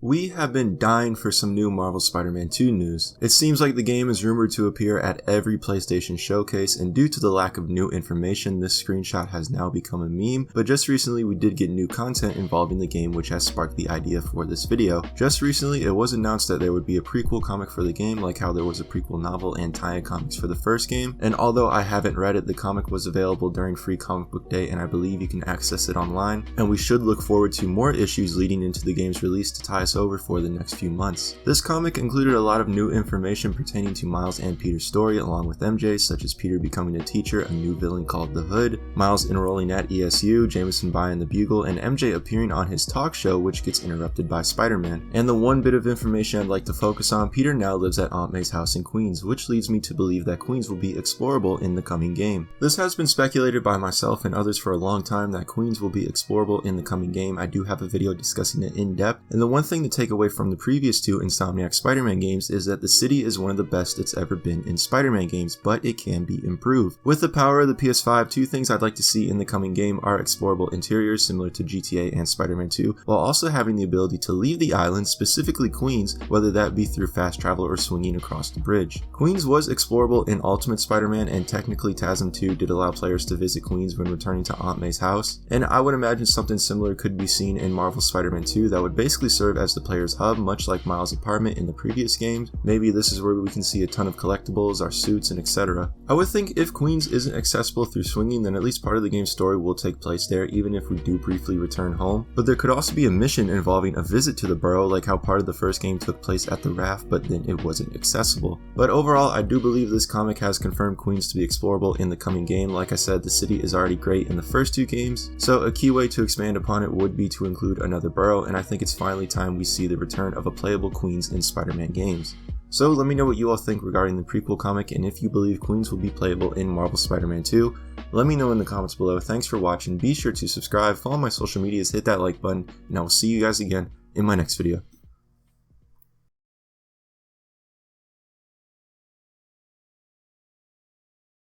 We have been dying for some new Marvel Spider-Man 2 news. It seems like the game is rumored to appear at every PlayStation showcase, and due to the lack of new information, this screenshot has now become a meme, but just recently we did get new content involving the game which has sparked the idea for this video. Just recently it was announced that there would be a prequel comic for the game, like how there was a prequel novel and tie-in comics for the first game, and although I haven't read it, the comic was available during Free Comic Book Day and I believe you can access it online, and we should look forward to more issues leading into the game's release to tie us over for the next few months. This comic included a lot of new information pertaining to Miles and Peter's story along with MJ, such as Peter becoming a teacher, a new villain called the Hood, Miles enrolling at ESU, Jameson buying the Bugle, and MJ appearing on his talk show which gets interrupted by Spider-Man. And the one bit of information I'd like to focus on, Peter now lives at Aunt May's house in Queens, which leads me to believe that Queens will be explorable in the coming game. This has been speculated by myself and others for a long time that Queens will be explorable in the coming game. I do have a video discussing it in depth, and the one thing to take away from the previous two Insomniac Spider-Man games is that the city is one of the best it's ever been in Spider-Man games, but it can be improved. With the power of the PS5, two things I'd like to see in the coming game are explorable interiors similar to GTA and Spider-Man 2, while also having the ability to leave the island, specifically Queens, whether that be through fast travel or swinging across the bridge. Queens was explorable in Ultimate Spider-Man, and technically TASM 2 did allow players to visit Queens when returning to Aunt May's house, and I would imagine something similar could be seen in Marvel Spider-Man 2 that would basically serve as the player's hub, much like Miles' apartment in the previous games. Maybe this is where we can see a ton of collectibles, our suits, and etc. I would think if Queens isn't accessible through swinging, then at least part of the game's story will take place there, even if we do briefly return home. But there could also be a mission involving a visit to the borough, like how part of the first game took place at the raft, but then it wasn't accessible. But overall, I do believe this comic has confirmed Queens to be explorable in the coming game. Like I said, the city is already great in the first two games, so a key way to expand upon it would be to include another borough, and I think it's finally time we see the return of a playable Queens in Spider-Man games. So let me know what you all think regarding the prequel comic, and if you believe Queens will be playable in Marvel Spider-Man 2. Let me know in the comments below. Thanks for watching. Be sure to subscribe, follow my social medias, hit that like button, and I will see you guys again in my next video.